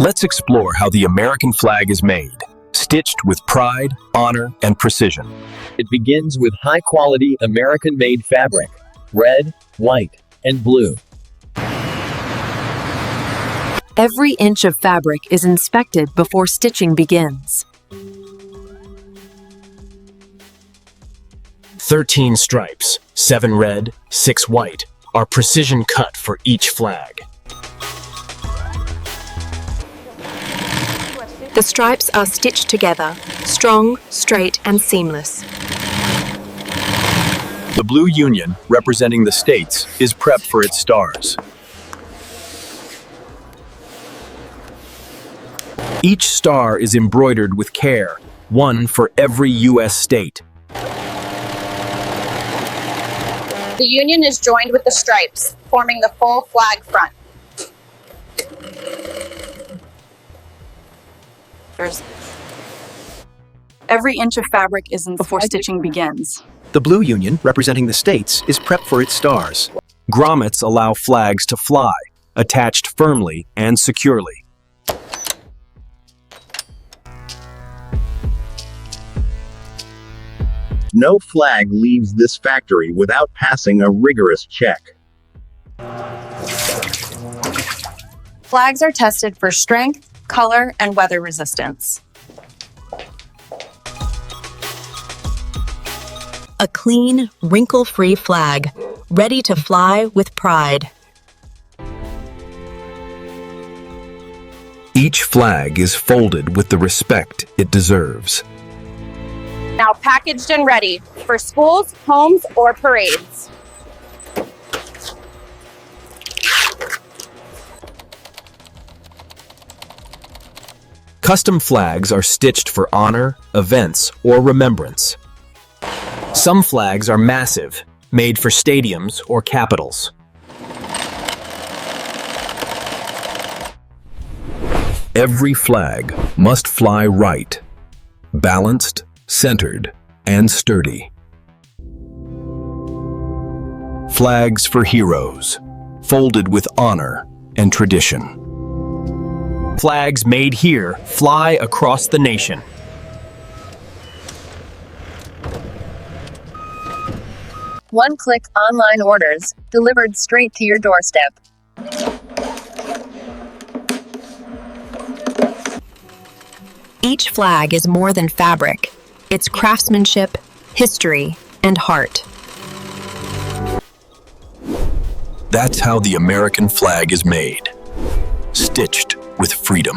Let's explore how the American flag is made, stitched with pride, honor, and precision. It begins with high-quality American-made fabric, red, white, and blue. Every inch of fabric is inspected before stitching begins. 13 stripes, 7 red, 6 white, are precision cut for each flag. The stripes are stitched together, strong, straight, and seamless. The blue union, representing the states, is prepped for its stars. Each star is embroidered with care, one for every U.S. state. The union is joined with the stripes, forming the full flag front. Every inch of fabric is in before stitching begins. The blue union, representing the states, is prepped for its stars. Grommets allow flags to fly, attached firmly and securely. No flag leaves this factory without passing a rigorous check. Flags are tested for strength, color, and weather resistance. A clean, wrinkle-free flag, ready to fly with pride. Each flag is folded with the respect it deserves. Now packaged and ready for schools, homes, or parades. Custom flags are stitched for honor, events, or remembrance. Some flags are massive, made for stadiums or capitals. Every flag must fly right, balanced, centered, and sturdy. Flags for heroes, folded with honor and tradition. Flags made here fly across the nation. One-click online orders, delivered straight to your doorstep. Each flag is more than fabric. It's craftsmanship, history, and heart. That's how the American flag is made, stitched with freedom.